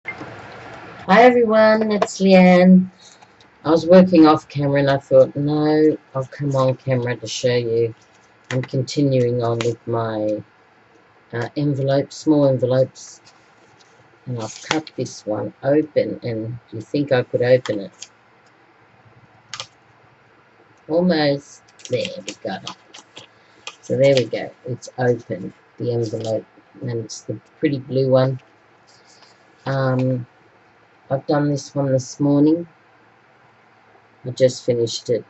Hi everyone, it's Leanne. I was working off camera and I thought, no, I'll come on camera to show you. I'm continuing on with my envelopes, small envelopes, and I've cut this one open. And do you think I could open it? Almost. There, we got it. So there we go. It's open, the envelope, and it's the pretty blue one. I've done this one this morning. I just finished it.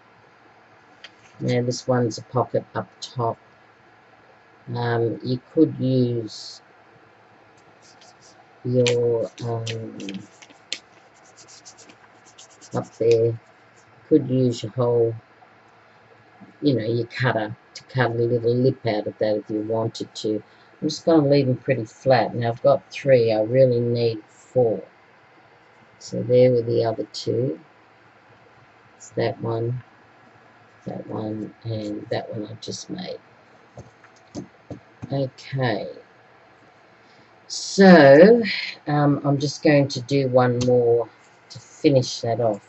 Now this one's a pocket up top. You could use your up there, could use your whole, your cutter to cut a little lip out of that if you wanted to. I'm just going to leave them pretty flat. Now I've got 3, I really need 4. So there were the other 2. It's that one, and that one I just made. Okay. So, I'm just going to do one more to finish that off.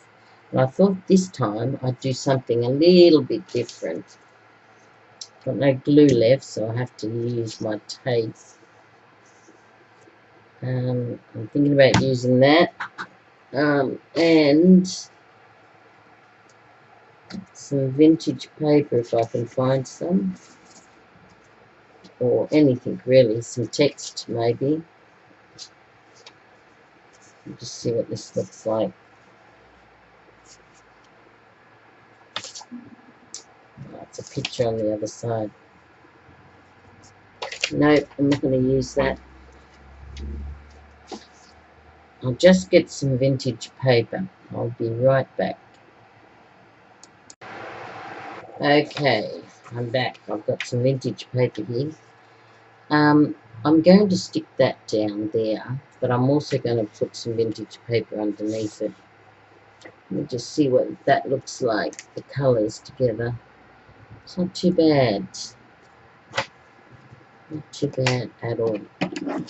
And I thought this time I'd do something a little bit different. Got no glue left, so I have to use my tape. I'm thinking about using that. And some vintage paper if I can find some. Or anything really, some text maybe. Just see what this looks like. Oh, it's a picture on the other side. Nope, I'm not going to use that. I'll just get some vintage paper. I'll be right back. Okay, I'm back. I've got some vintage paper here. I'm going to stick that down there, but I'm also going to put some vintage paper underneath it. Let me just see what that looks like, the colours together. It's not too bad. Not too bad at all. I'm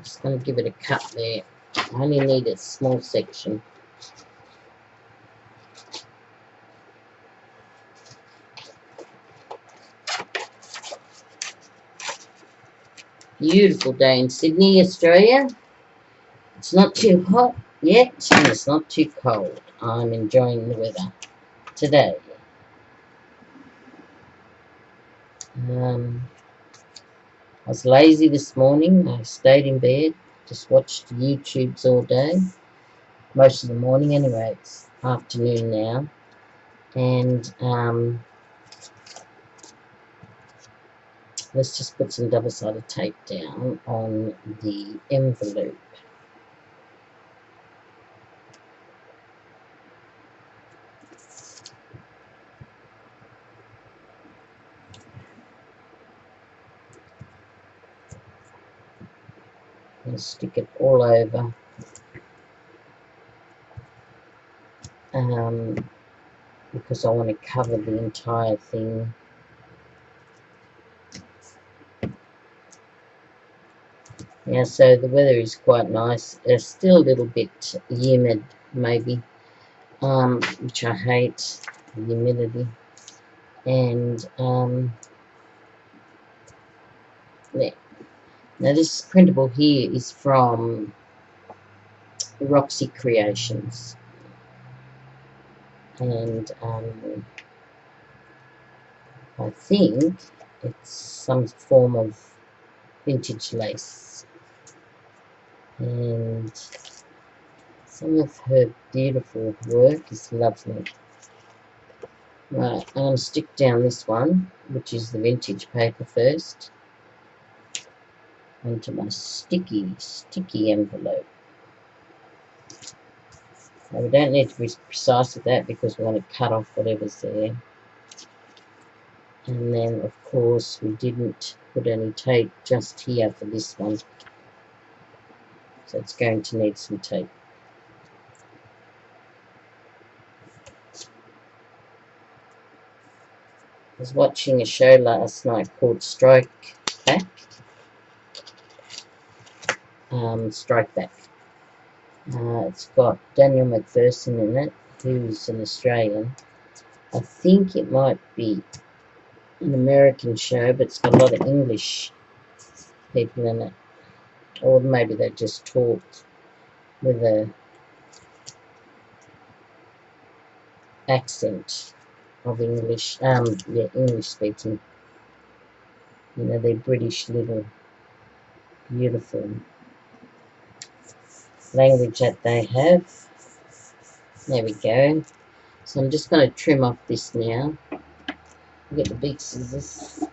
just going to give it a cut there. I only need a small section. Beautiful day in Sydney, Australia. It's not too hot yet, and it's not too cold. I'm enjoying the weather today. I was lazy this morning. I stayed in bed, just watched YouTubes all day. Most of the morning anyway. It's afternoon now. And let's just put some double-sided tape down on the envelope. And stick it all over. Because I want to cover the entire thing. Yeah, so the weather is quite nice. It's still a little bit humid, maybe, which I hate, the humidity. And yeah. Now this printable here is from Roxy Creations, and I think it's some form of vintage lace. And some of her beautiful work is lovely. Right, I'm going to stick down this one, which is the vintage paper first, onto my sticky envelope. Now we don't need to be precise with that because we want to cut off whatever's there. And then, of course, we didn't put any tape just here for this one, so it's going to need some tape. I was watching a show last night called Strike Back, Strike Back. It's got Daniel McPherson in it, who's an Australian. I think it might be an American show, but it's got a lot of English people in it. Or maybe they just talked with a accent of English, yeah, English speaking. You know, they're British little beautiful language that they have. There we go. So I'm just going to trim off this now. I'll get the big scissors.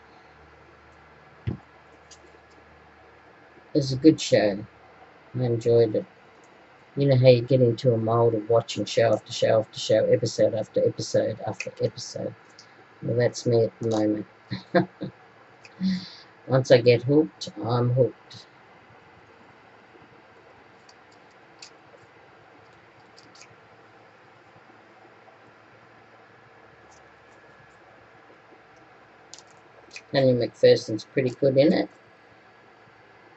It's a good show. I enjoyed it. You know how you get into a mold of watching show after show after show, episode after episode after episode. Well, that's me at the moment. Once I get hooked, I'm hooked. Daniel McPherson's pretty good in it.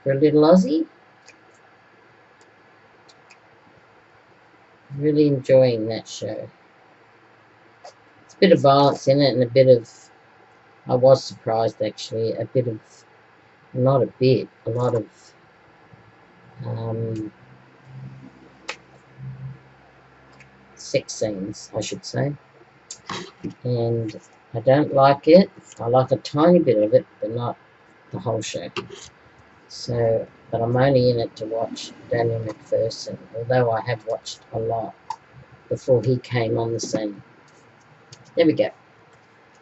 For a little Aussie. Really enjoying that show. It's a bit of violence in it and a bit of, I was surprised actually, a bit of, not a bit, a lot of sex scenes, I should say. And I don't like it. I like a tiny bit of it, but not the whole show. So, but I'm only in it to watch Daniel McPherson, although I have watched a lot before he came on the scene. There we go.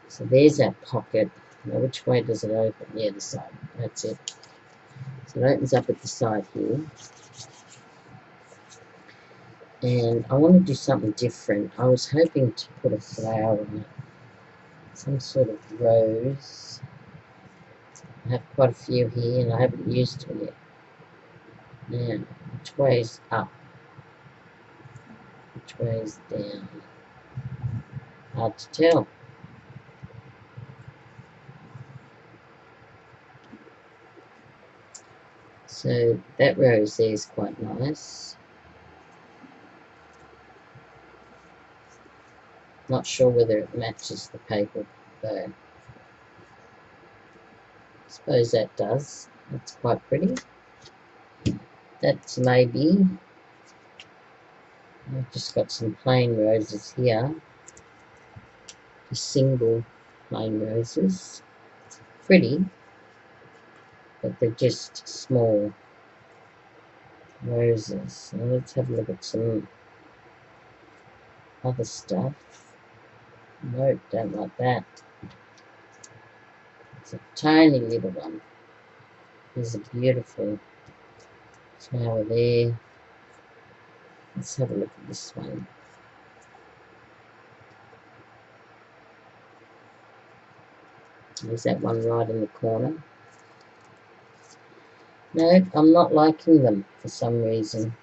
So there's our pocket. Now which way does it open? Yeah, the side. That's it. So it opens up at the side here. And I want to do something different. I was hoping to put a flower on it. Some sort of rose. I have quite a few here and I haven't used them yet. Now, which way is up? Which way is down? Hard to tell. So that rose there is quite nice. Not sure whether it matches the paper though. I suppose that does. That's quite pretty. That's maybe. I've just got some plain roses here. Just single plain roses. Pretty, but they're just small roses. Now let's have a look at some other stuff. Nope, don't like that. It's a tiny little one. There's a beautiful flower there. Let's have a look at this one. There's that one right in the corner. No, I'm not liking them for some reason.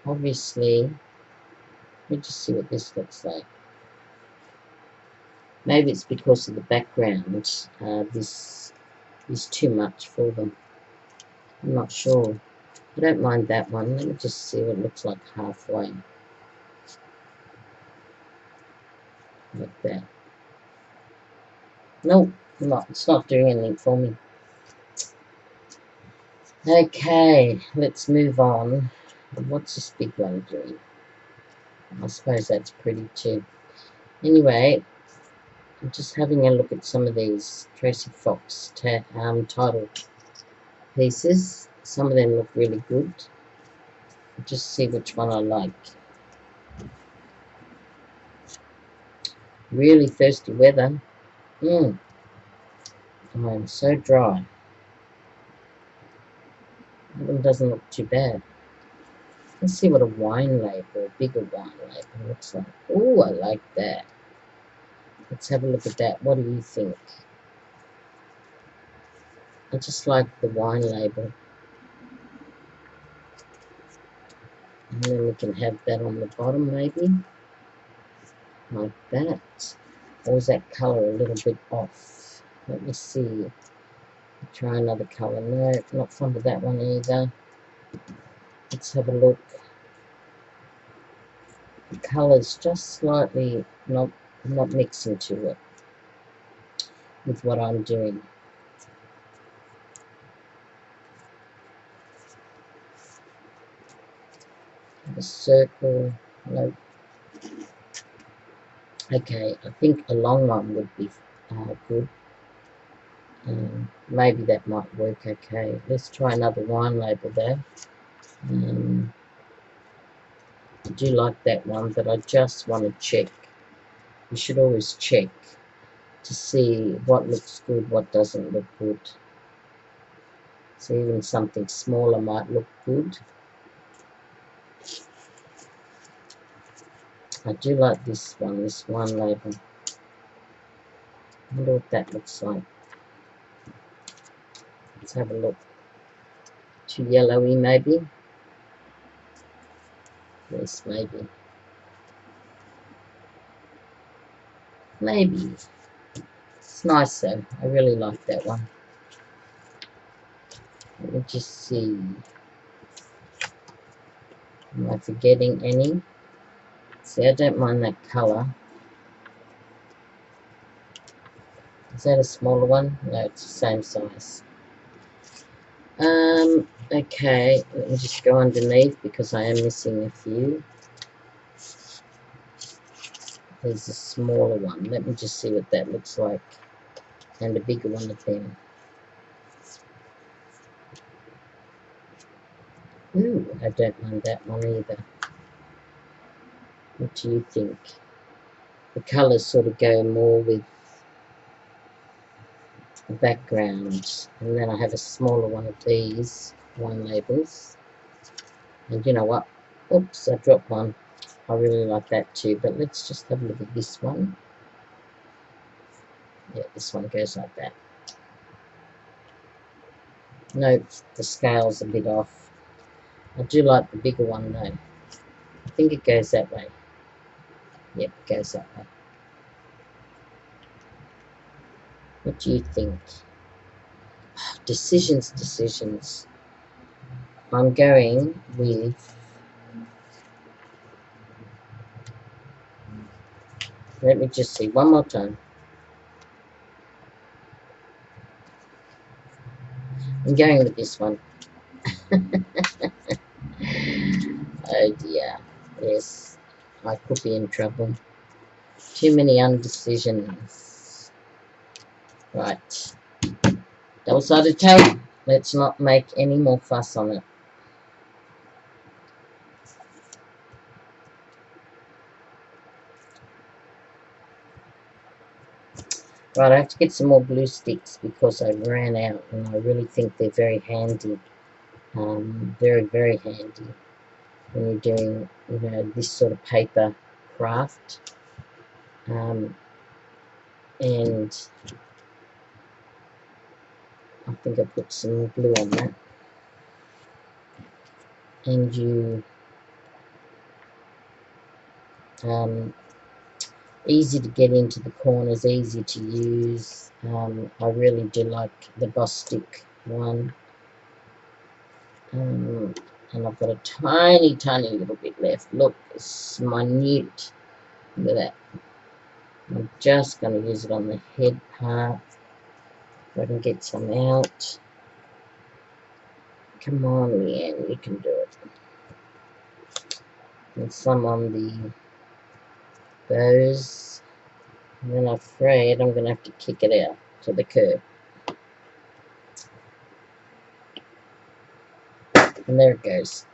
Obviously, let me just see what this looks like. Maybe it's because of the background. This is too much for them. I'm not sure. I don't mind that one. Let me just see what it looks like halfway. Like that. Nope, it's not doing anything for me. Okay, let's move on. What's this big one doing? I suppose that's pretty too. Anyway, I'm just having a look at some of these Tracy Fox title pieces. Some of them look really good. I'll just see which one I like. Really thirsty weather. I'm so dry. That one doesn't look too bad. Let's see what a wine label, a bigger wine label looks like. Oh, I like that. Let's have a look at that. What do you think? I just like the wine label. And then we can have that on the bottom maybe. Like that. Or is that colour a little bit off? Let me see. The Try another colour. No, not fond of that one either. Let's have a look. The colour's just slightly not mixing to it with what I'm doing. A circle. No. Okay, I think a long one would be good. Maybe that might work okay. Let's try another wine label there. I do like that one, but I just want to check. You should always check to see what looks good, what doesn't look good. So even something smaller might look good. I do like this one label. I wonder what that looks like. Let's have a look. Too yellowy maybe? Yes, maybe. Maybe. It's nice though. I really like that one. Let me just see. Am I forgetting any? See, I don't mind that colour. Is that a smaller one? No, it's the same size. Okay, let me just go underneath because I am missing a few. There's a smaller one. Let me just see what that looks like. And a bigger one of them. Ooh, I don't mind that one either. What do you think? The colours sort of go more with the background. And then I have a smaller one of these wine labels. And you know what? Oops, I dropped one. I really like that too. But let's just have a look at this one. Yeah, this one goes like that. Nope, the scale's a bit off. I do like the bigger one though. I think it goes that way. Yep, it goes that way. What do you think? Decisions. I'm going with... Let me just see one more time. I'm going with this one. Oh dear. Yes, I could be in trouble. Too many undecisions. Right. Double-sided tape. Let's not make any more fuss on it. Right, I have to get some more glue sticks because I ran out and I really think they're very handy. Very, very handy when you're doing, you know, this sort of paper craft. And I think I put some glue on that. And you, easy to get into the corners, easy to use. I really do like the Bostik one. And I've got a tiny little bit left. Look, it's minute. Look at that. I'm just going to use it on the head part. If I can get some out. Come on, Leanne, you can do it. And some on the bows. And then I'm afraid I'm going to have to kick it out to the curb. And there it goes.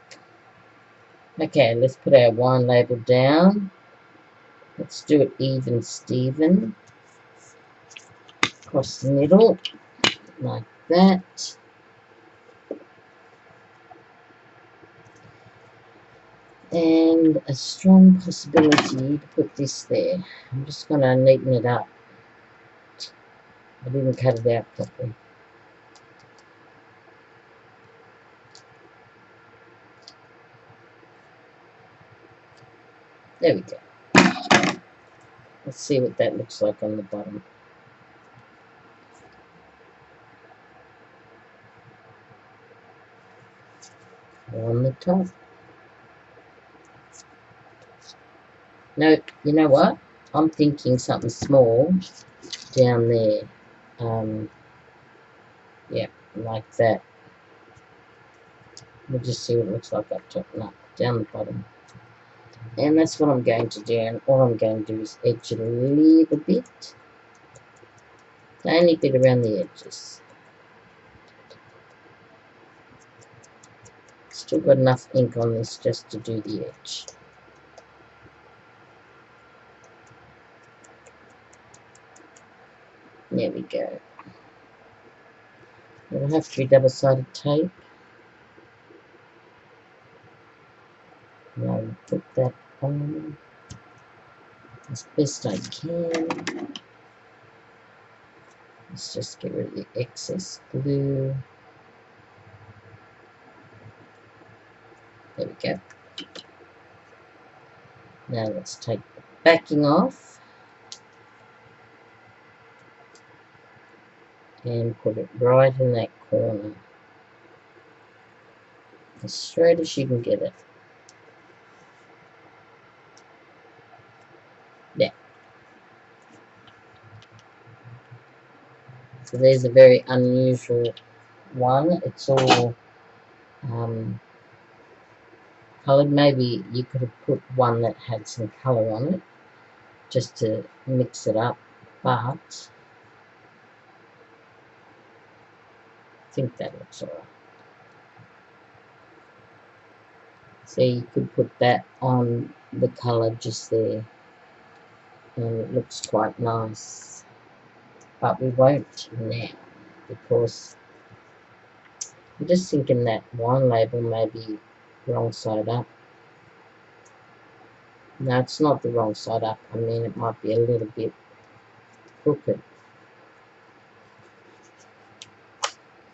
Okay, let's put our wine label down. Let's do it even Steven. Across the middle, like that. And a strong possibility to put this there. I'm just going to neaten it up. I didn't cut it out properly. There we go. Let's see what that looks like on the bottom. on the top. No, you know what? I'm thinking something small down there. Yeah, like that. We'll just see what it looks like up top. No, down the bottom. And that's what I'm going to do. And all I'm going to do is edge it a little bit. Tiny bit around the edges. Still got enough ink on this just to do the edge. There we go. It'll have to be double-sided tape. And I'll put that on as best I can. Let's just get rid of the excess glue. There we go. Now let's take the backing off and put it right in that corner, as straight as you can get it. Yeah. So there's a very unusual one. It's all coloured. Maybe you could have put one that had some colour on it just to mix it up, but I think that looks alright. So you could put that on the colour just there, and it looks quite nice. But we won't now, because I'm just thinking that wine label may be wrong side up. No, it's not the wrong side up. I mean, it might be a little bit crooked.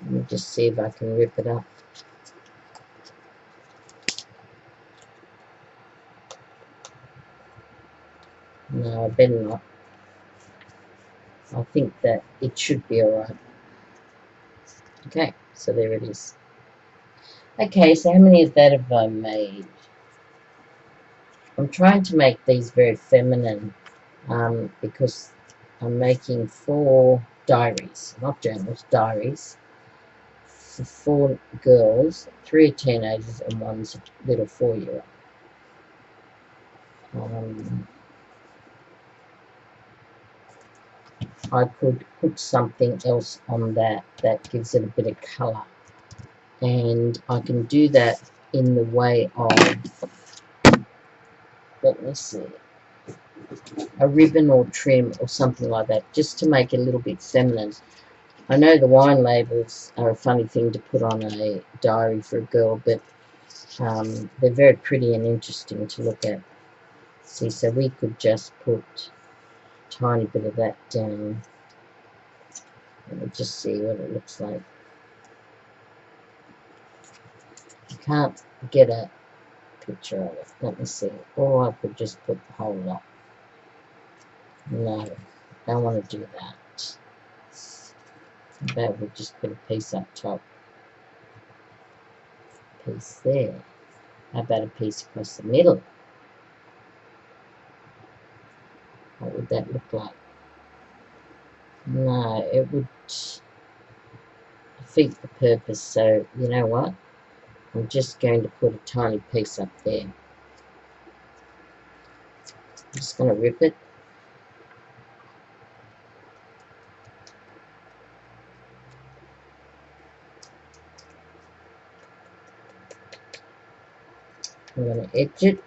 Let me just see if I can rip it up. No, I better not. I think that it should be alright. Okay, so there it is. Okay, so how many of that have I made? I'm trying to make these very feminine because I'm making 4 diaries, not journals, diaries, for 4 girls. 3 are teenagers and 1's a little 4-year-old. I could put something else on that gives it a bit of colour, and I can do that in the way of, let me see, a ribbon or trim or something like that, just to make it a little bit feminine. I know the wine labels are a funny thing to put on a diary for a girl, but they're very pretty and interesting to look at. See, so we could just put a tiny bit of that down. Let me just see what it looks like. You can't get a picture of it. Let me see. Or I could just put the whole lot. No, I don't want to do that. That would just put a piece up top. Piece there. How about a piece across the middle? What would that look like? No, it would defeat the purpose. So, you know what? I'm just going to put a tiny piece up there. I'm just going to rip it. I'm going to edge it.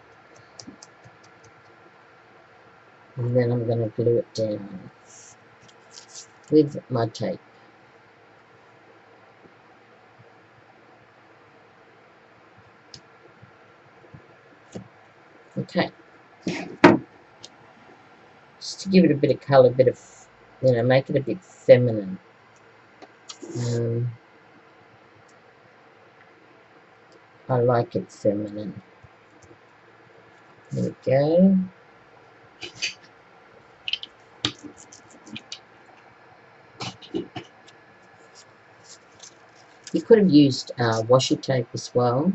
And then I'm going to glue it down with my tape. Okay. Just to give it a bit of colour, a bit of, you know, make it a bit feminine. I like it feminine. There we go. You could have used washi tape as well,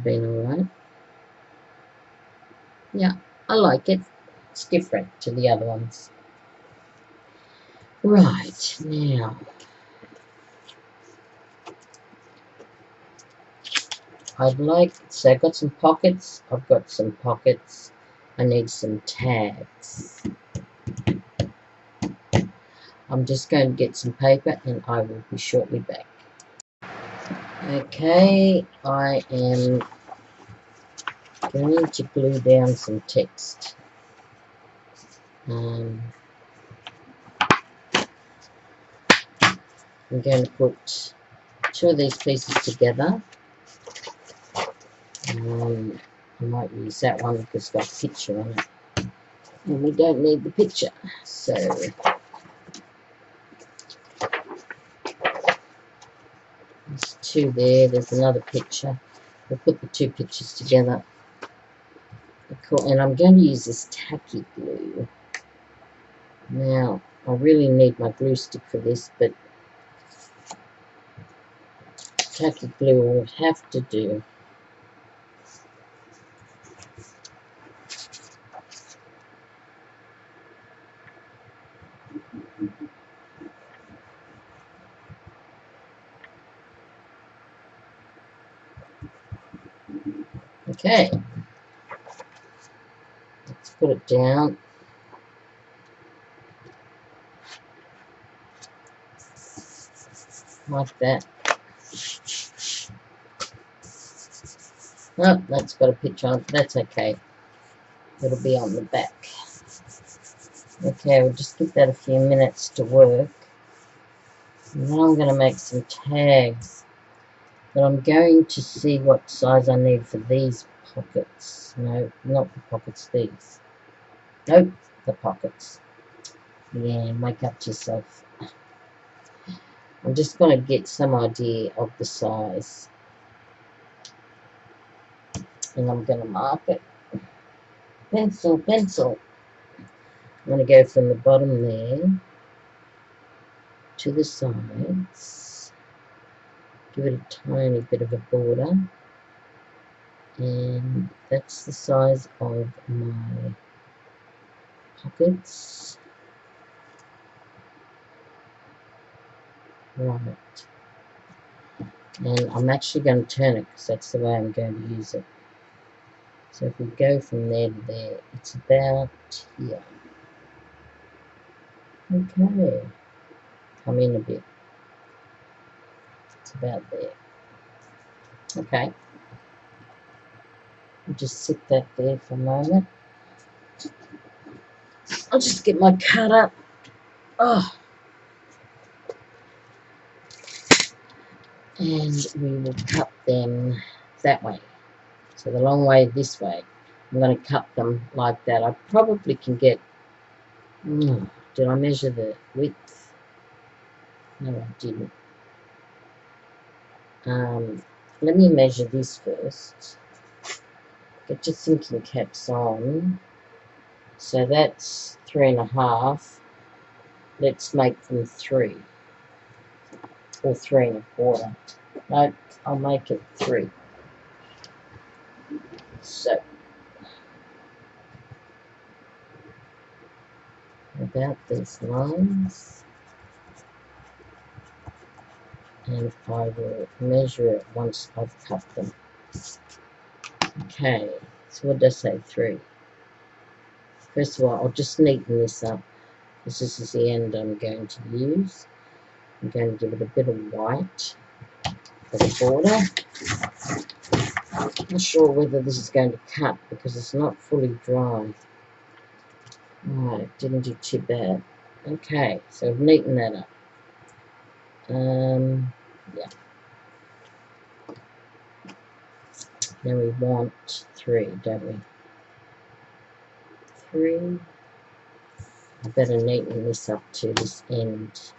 have been alright. Yeah, I like it. It's different to the other ones. Right, now I'd like, so I've got some pockets, I need some tags. I'm just going to get some paper and I will be shortly back. Okay, I am going to glue down some text. I'm going to put 2 of these pieces together. I might use that one because it's got a picture on it. And we don't need the picture. So there's 2 there. There's another picture. We'll put the 2 pictures together. And I'm going to use this tacky glue. Now, I really need my glue stick for this, but tacky glue will have to do. Okay, let's put it down. Like that. Oh, that's got a picture on it. That's okay. It'll be on the back. Okay, we'll just give that a few minutes to work. And then I'm going to make some tags. But I'm going to see what size I need for these pockets. No, not the pockets, these. Nope, the pockets. Yeah, make up to yourself. I'm just going to get some idea of the size. And I'm going to mark it. Pencil, pencil. I'm going to go from the bottom there to the sides. Give it a tiny bit of a border. And that's the size of my pockets. Right. And I'm actually going to turn it because that's the way I'm going to use it. So if we go from there to there, it's about here. Okay. Come in a bit. It's about there. Okay. I'll just sit that there for a moment. I'll just get my cutter. Oh. And we will cut them that way. So the long way this way. I'm going to cut them like that. I probably can get... did I measure the width? No, I didn't. Let me measure this first. Get your thinking caps on. So that's 3.5. Let's make them 3. Or 3.25. No, I'll make it 3. So, about these lines. And I will measure it once I've cut them. Okay, so what did I say? 3. First of all, I'll just neaten this up. This is the end I'm going to use. I'm going to give it a bit of white for the border. Not sure whether this is going to cut because it's not fully dry. Right, didn't do too bad. Okay, so I've neatened that up. Yeah. Now we want 3, don't we? 3. I better neaten this up to this end.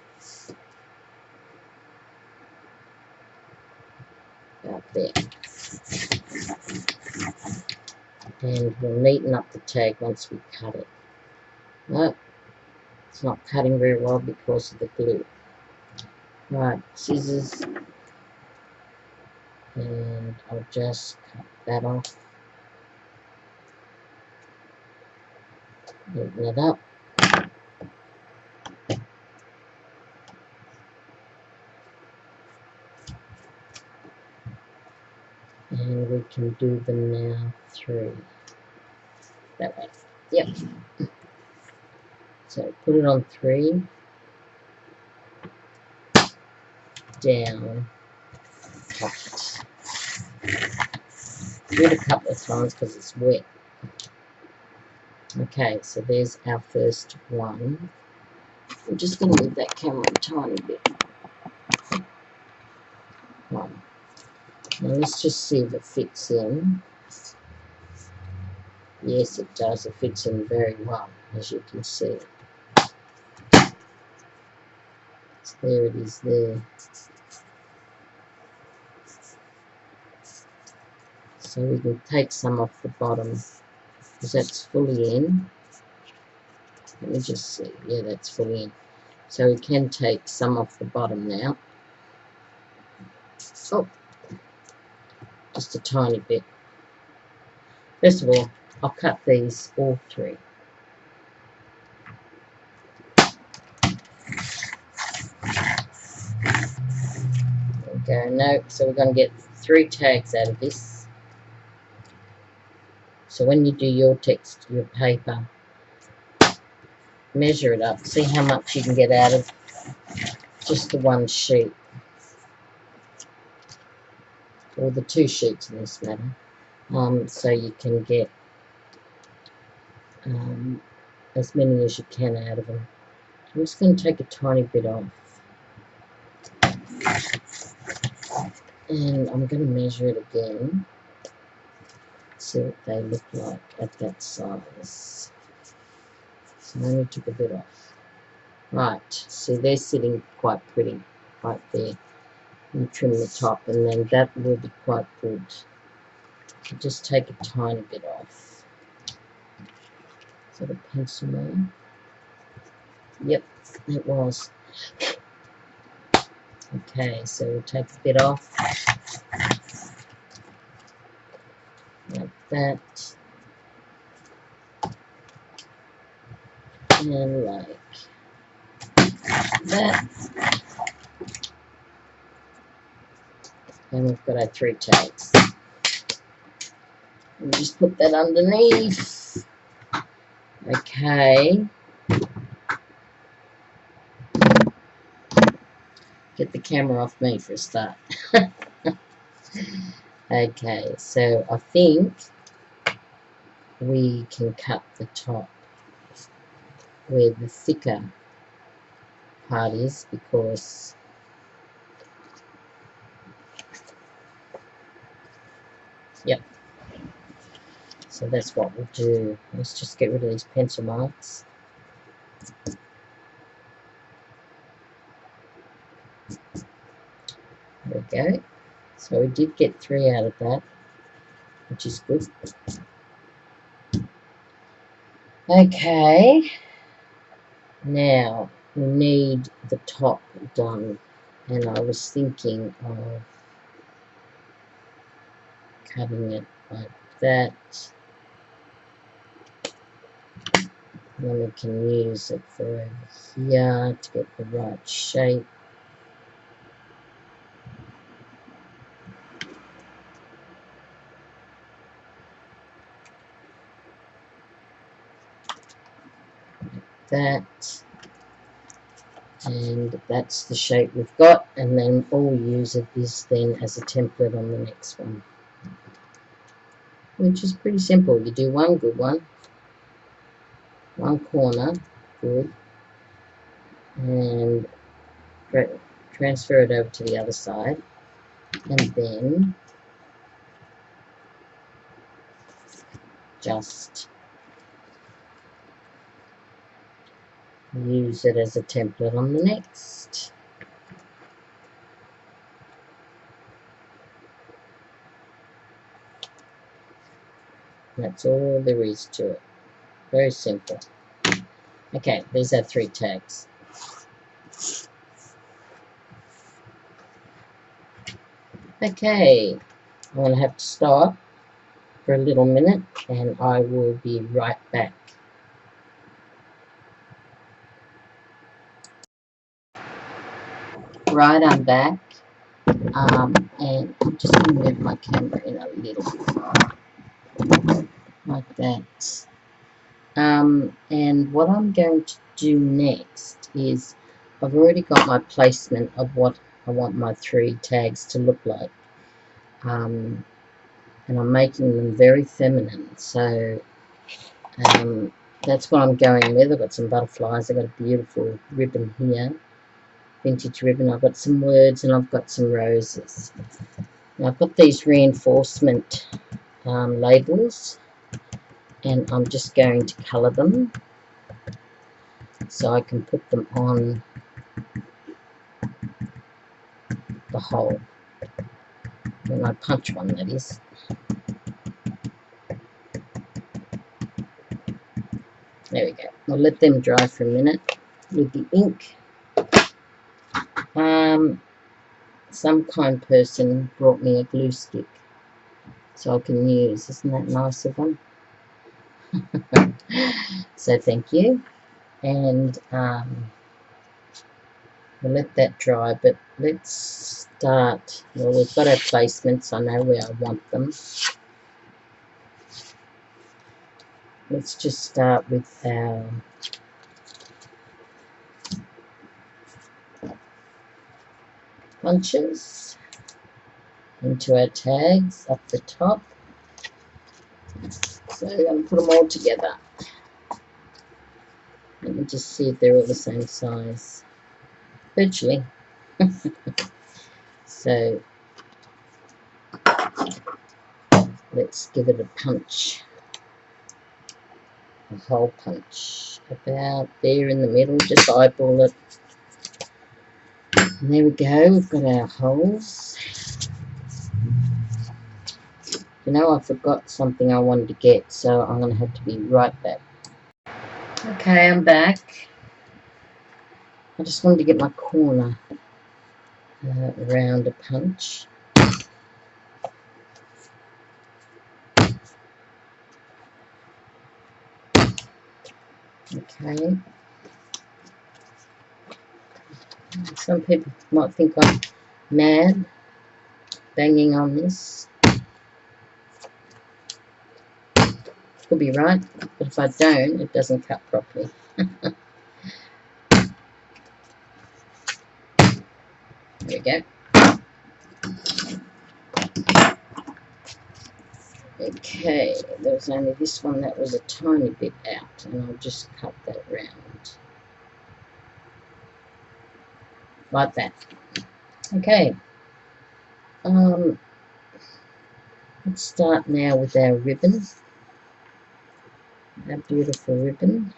About there. And we'll neaten up the tag once we cut it. No, it's not cutting very well because of the glue. Right, scissors. and I'll just cut that off, open it up, and we can do them now through that way. Yep. So put it on 3, down, cut it. Do it a couple of times because it's wet. Okay, so there's our first one. I'm just going to move that camera a tiny bit. One. Now let's just see if it fits in. Yes, it does. It fits in very well, as you can see. So there it is there. So we can take some off the bottom because that's fully in. Let me just see. Yeah, that's fully in. So we can take some off the bottom now. Oh, just a tiny bit. First of all, I'll cut these all 3. There we go. No, so we're going to get 3 tags out of this. So when you do your text, your paper, measure it up. See how much you can get out of just the one sheet. Or the 2 sheets in this matter. So you can get as many as you can out of them. I'm just going to take a tiny bit off. And I'm going to measure it again. See what they look like at that size. So I only took a bit off. Right, see they're sitting quite pretty right there. You trim the top and then that will be quite good. So just take a tiny bit off. Is that a pencil there? Yep, it was. Okay, so we'll take a bit off. Like that. And like that. And we've got our 3 tags. And just put that underneath. Okay. Get the camera off me for a start. Okay, so I think we can cut the top where the thicker part is because yep. So that's what we'll do. Let's just get rid of these pencil marks. There we go. So we did get 3 out of that, which is good. Okay. Now we need the top done, and I was thinking of cutting it like that. And then we can use it for over here to get the right shape. That, and that's the shape we've got, and then all we use it is then as a template on the next one, which is pretty simple. You do one good one corner good, and transfer it over to the other side, and then just use it as a template on the next. That's all there is to it. Very simple. Okay, these are 3 tags. Okay, I'm going to have to stop for a little minute and I will be right back. Right, I'm back. And I'm just going to move my camera in a little bit, like that. And what I'm going to do next is I've already got my placement of what I want my 3 tags to look like. And I'm making them very feminine, so that's what I'm going with. I've got some butterflies, I've got a beautiful ribbon here, vintage ribbon, I've got some words and I've got some roses. Now I've got these reinforcement labels and I'm just going to colour them so I can put them on the hole when I punch one, that is. There we go. I'll let them dry for a minute with the ink. Some kind person brought me a glue stick so I can use. Isn't that nice of them? So thank you. And we'll let that dry, but let's start. Well, we've got our placements. I know where I want them. Let's just start with our punches into our tags up the top. So I'm going to put them all together. Let me just see if they're all the same size. Virtually. So let's give it a punch. A hole punch. About there in the middle. Just eyeball it. And there we go. We've got our holes. You know, I forgot something I wanted to get, so I'm going to have to be right back. Okay, I'm back. I just wanted to get my corner around a punch. Okay. Some people might think I'm mad banging on this. Could be right, but if I don't, it doesn't cut properly. There we go. Okay, there was only this one that was a tiny bit out, and I'll just cut that round. Like that. Okay. Let's start now with our ribbon. Our beautiful ribbon.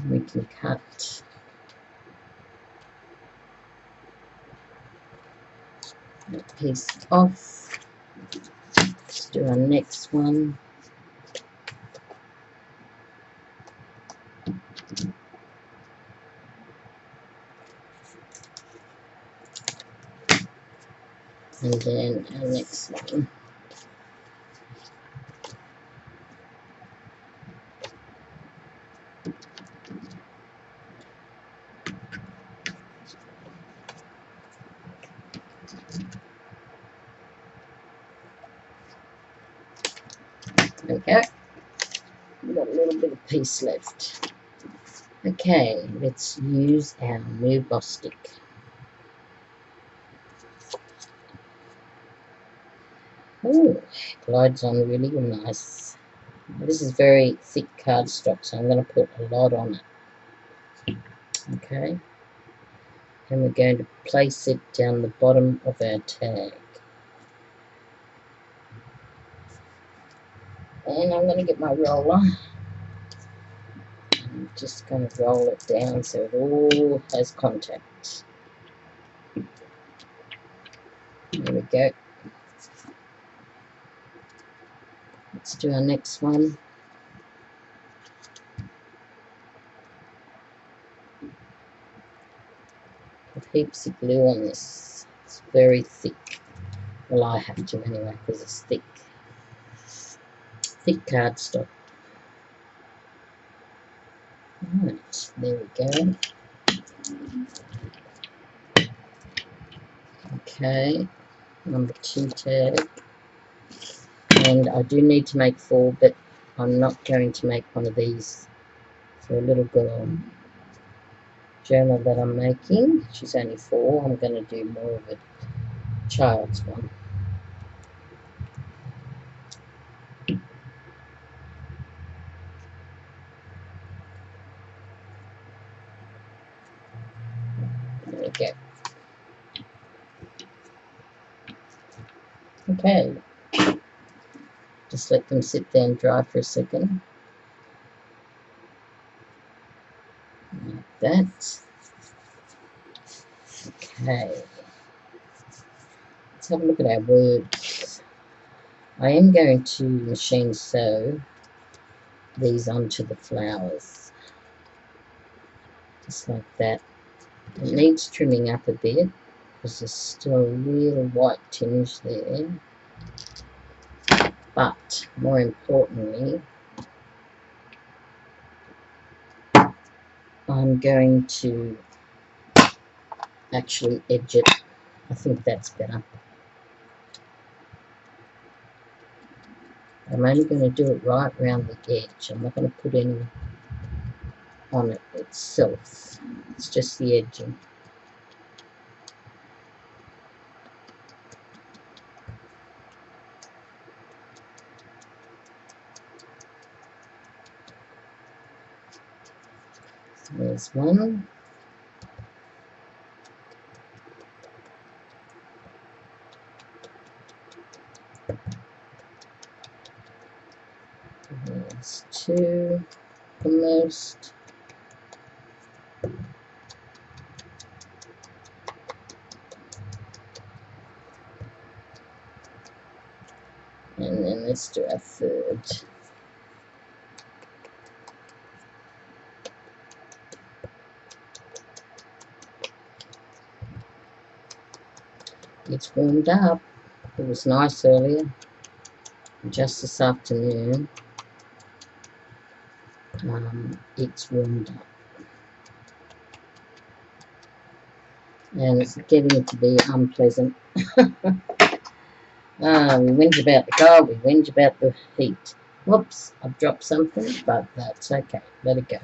We can cut that piece off. Let's do our next one. And then our next one. There we go. We've got a little bit of piece left. Okay, let's use our new Boss stick. Oh, glides on really nice. This is very thick cardstock, so I'm going to put a lot on it. Okay, and we're going to place it down the bottom of our tag. And I'm going to get my roller. I'm just going to roll it down so it all has contact. There we go. Let's do our next one. heaps of glue on this. It's very thick. Well, I have to anyway because it's thick. Thick cardstock. Right, there we go. Okay, number 2 tag. And I do need to make 4, but I'm not going to make one of these for a little girl journal that I'm making. She's only 4. I'm going to do more of a child's one. There we go. Okay, just let them sit there and dry for a second. Like that. Okay. Let's have a look at our words. I am going to machine sew these onto the flowers. Just like that. It needs trimming up a bit because there's still a little white tinge there. But more importantly, I'm going to actually edge it. I think that's better. I'm only going to do it right around the edge. I'm not going to put any on it itself. It's just the edging. So there's one. There's 2 almost. And then let's do a 3rd. It's warmed up. It was nice earlier. Just this afternoon, it's warmed up. And it's getting to be unpleasant. We whinge about the cold, we whinge about the heat. Whoops, I've dropped something, but that's okay. Let it go.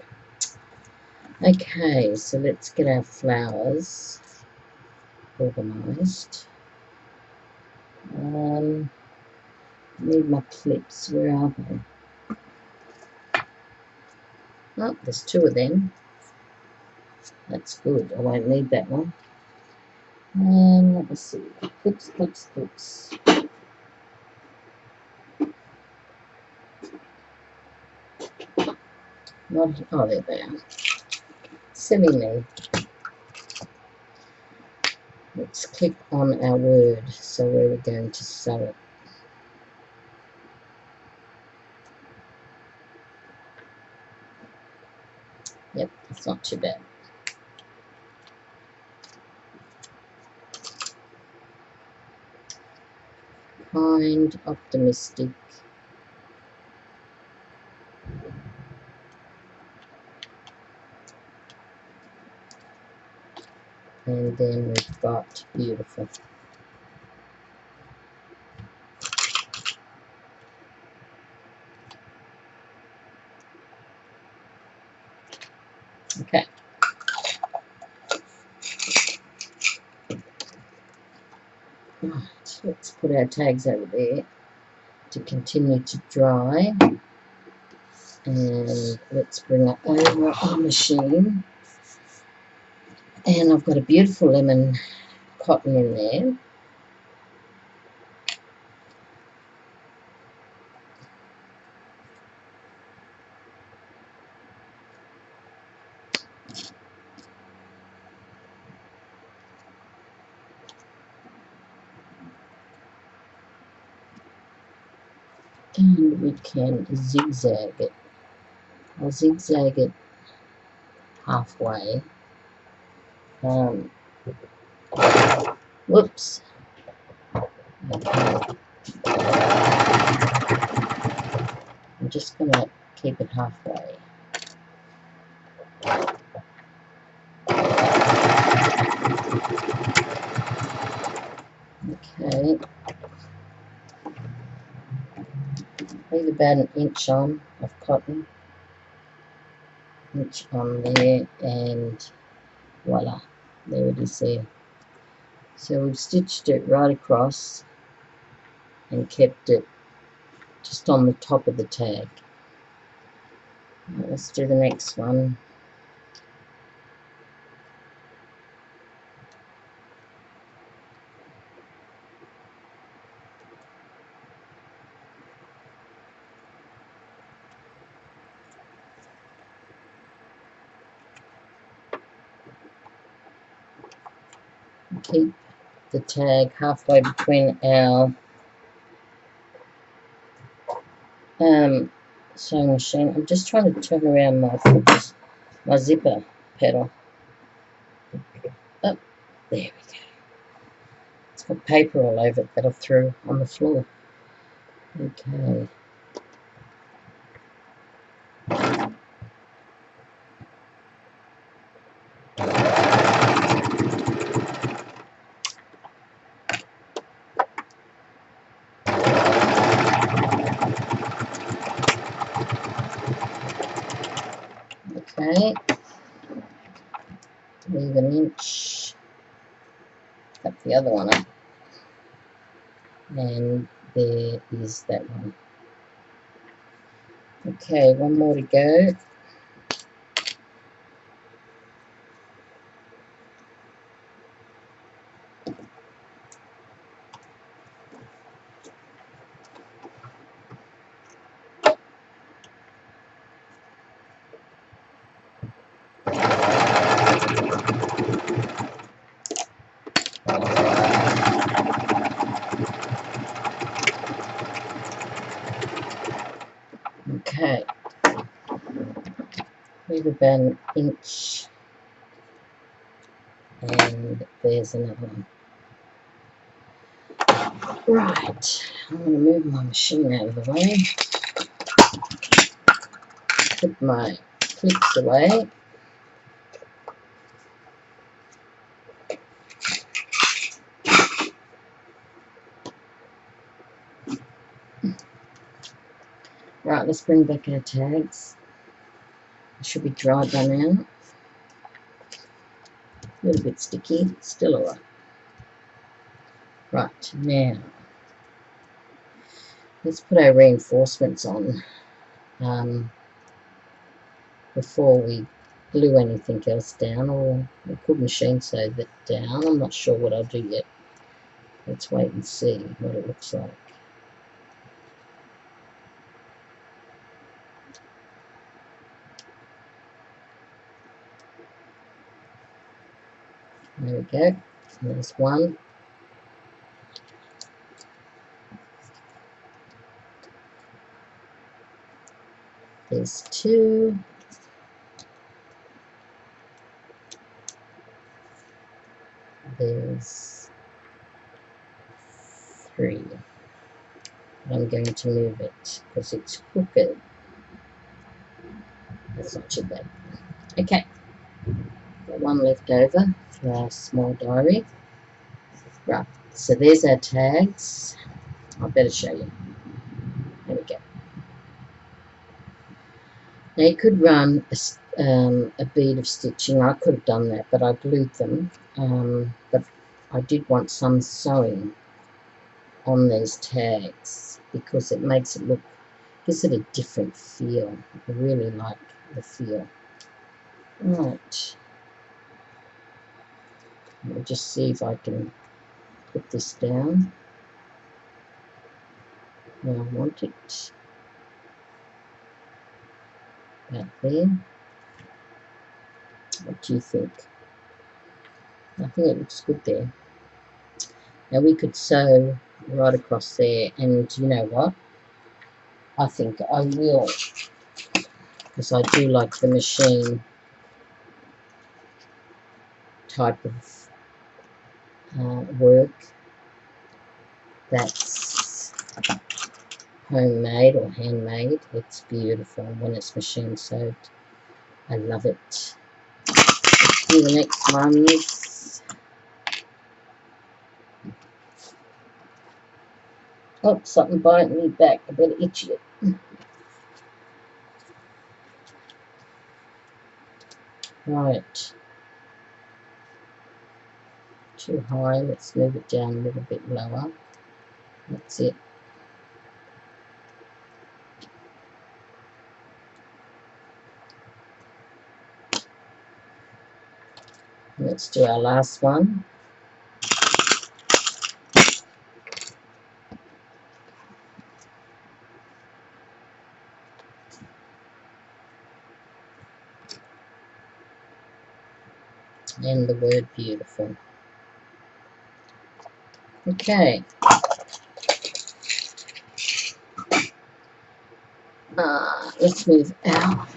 Okay, so let's get our flowers organised. Need my clips. Where are they? Oh, there's 2 of them. That's good. I won't need that one. Let me see. Clips, clips, clips. Not, oh, there they are. Silly me. Let's click on our word. So where we're going to sew it. Yep, it's not too bad. Kind, optimistic. And then we've got beautiful. Okay. Right, let's put our tags over there to continue to dry. And let's bring it over on the machine. And I've got a beautiful lemon cotton in there. And we can zigzag it. I'll zigzag it halfway. Whoops. Okay. I'm just going to keep it halfway. Okay. Leave about an inch on of cotton. Inch on there, and voila. There it is there. So we've stitched it right across and kept it just on the top of the tag. Let's do the next one. Keep the tag halfway between our sewing machine. I'm just trying to turn around my zipper pedal. Oh, there we go. It's got paper all over it that I threw on the floor. Okay. Okay. Leave an inch. Cut the other one up. And there is that one. Okay, one more to go. Okay. Leave about an inch. And there's another one. Right, I'm going to move my machine out of the way. Put my clips away. Right, let's bring back our tags. It should be dry by now. A little bit sticky, still alright. Right, now let's put our reinforcements on before we glue anything else down, or we could machine sew that down. I'm not sure what I'll do yet. Let's wait and see what it looks like. There we go. There's one. There's two. There's three. I'm going to move it because it's crooked. That's not too bad. Okay, got one left over for our small diary. Right, so there's our tags. I better show you. There we go. Now you could run a bead of stitching. I could have done that, but I glued them. But I did want some sewing on these tags because it makes it look, gives it a different feel. I really like the feel. Right. I'll just see if I can put this down where I want it. About there. What do you think? I think it looks good there. Now we could sew right across there, and you know what? I think I will, because I do like the machine type of work that's homemade or handmade. It's beautiful when it's machine sewed. I love it. And the next ones. Oh, something biting me back. I better itch it. Right. Too high. Let's move it down a little bit lower. That's it. Let's do our last one. And the word beautiful. Okay. Let's move our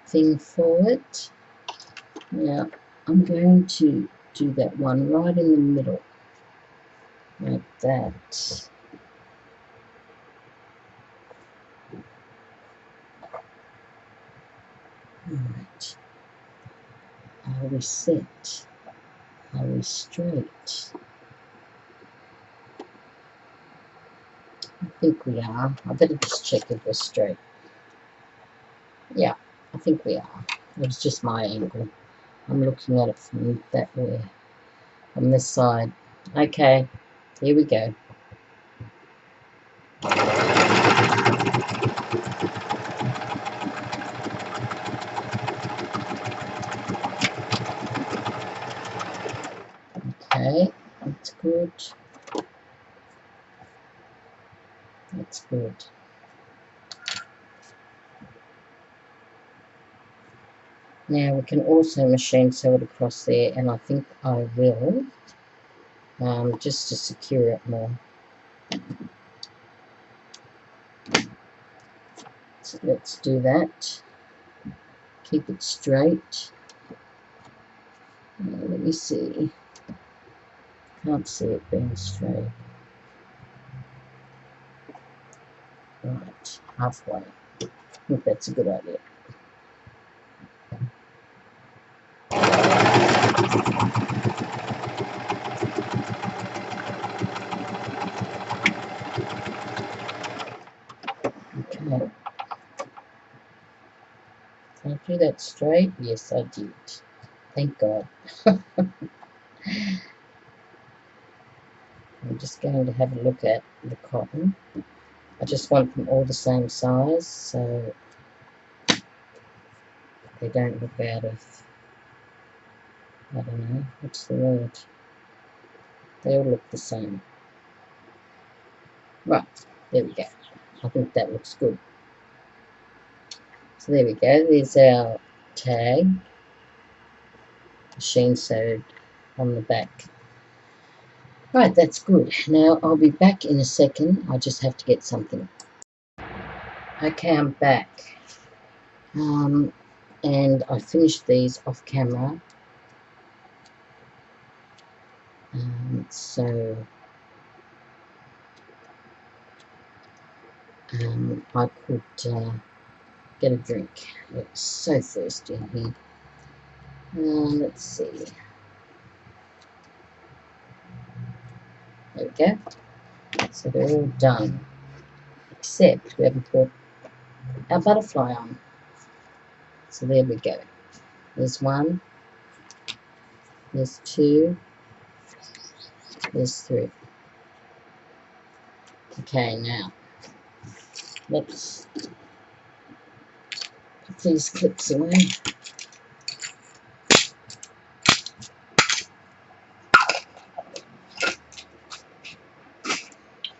thing forward. Now, I'm going to do that one right in the middle. Like that. Right. Are we set? Are we straight? I think we are. I better just check if we're straight. Yeah, I think we are. It was just my angle. I'm looking at it from that way, from this side. Okay, here we go. Okay, that's good. That's good. Now we can also machine sew it across there, and I think I will, just to secure it more. So let's do that. Keep it straight. Let me see. Can't see it being straight. Right, halfway. I think that's a good idea. Okay. Did I do that straight? Yes, I did. Thank God. I'm just going to have a look at the cotton. I just want them all the same size, so they don't look out of, I don't know, what's the word? They all look the same. Right, there we go. I think that looks good. So there we go, there's our tag, machine sewed on the back. Right, that's good. Now I'll be back in a second. I just have to get something. Okay, I'm back. And I finished these off camera. So I could get a drink. It's so thirsty in here. Let's see. There we go. So they're all done, except we haven't put our butterfly on. So there we go. There's one, there's two, there's three. Okay, now let's put these clips away.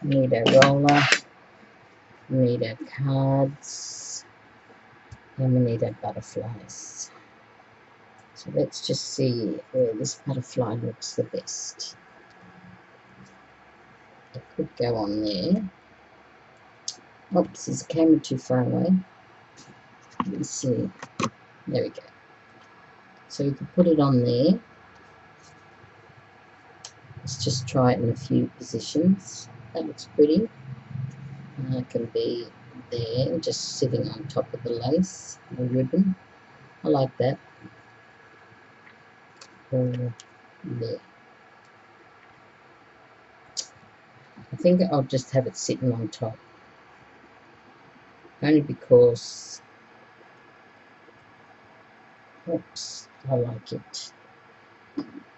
We need our roller, we need our cards, and we need our butterflies. So let's just see where this butterfly looks the best. It could go on there. Oops, is the camera too far away? Let's see. There we go. So you can put it on there. Let's just try it in a few positions. That looks pretty. And it can be there, just sitting on top of the lace or ribbon. I like that. Or there. I think I'll just have it sitting on top. Only because, oops, I like it.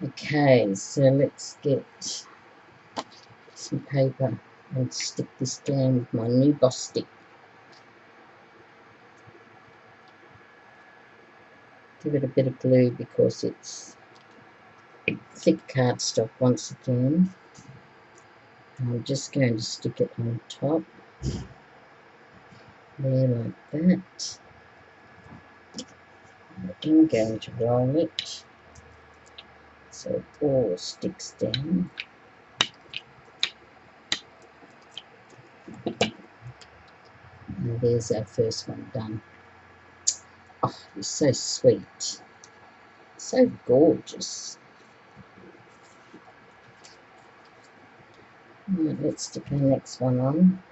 Okay, so let's get some paper and stick this down with my new Boss stick. Give it a bit of glue because it's thick cardstock once again. I'm just going to stick it on top there like that. I'm going to roll it so it all sticks down. And there's our first one done. Oh, you're so sweet. So gorgeous. Right, let's stick our next one on.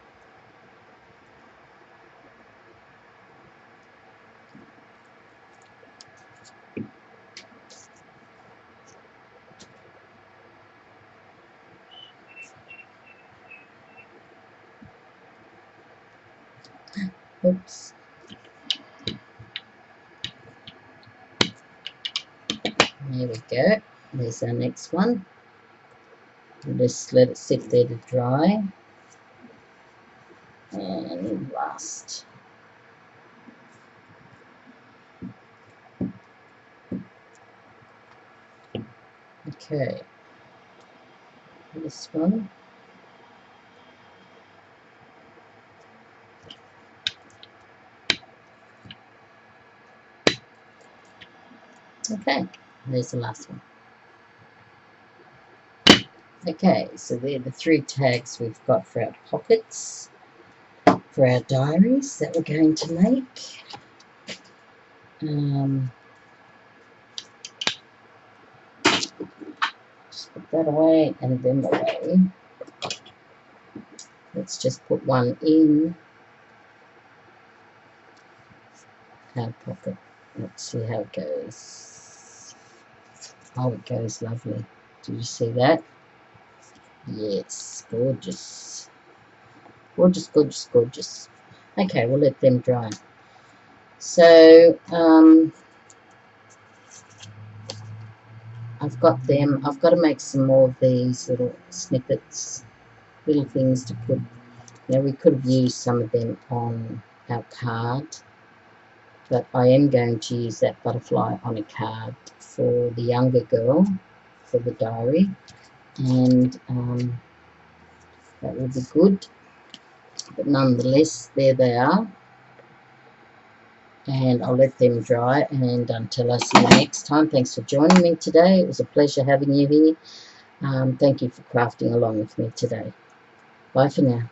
Oops. There we go. There's our next one. We'll just let it sit there to dry. And last. Okay. This one. Okay, there's the last one. Okay, so they're the 3 tags we've got for our pockets, for our diaries that we're going to make. Just put that away and then away. Let's just put one in our pocket. Let's see how it goes. Oh, it goes lovely. Did you see that? Yes, gorgeous. Gorgeous, gorgeous, gorgeous. Okay, we'll let them dry. So, I've got them. I've got to make some more of these little snippets, little things to put. Now, we could have used some of them on our card, but I am going to use that butterfly on a card for the younger girl, for the diary, and that will be good. But nonetheless, there they are. And I'll let them dry, and until I see you next time, thanks for joining me today. It was a pleasure having you here. Thank you for crafting along with me today. Bye for now.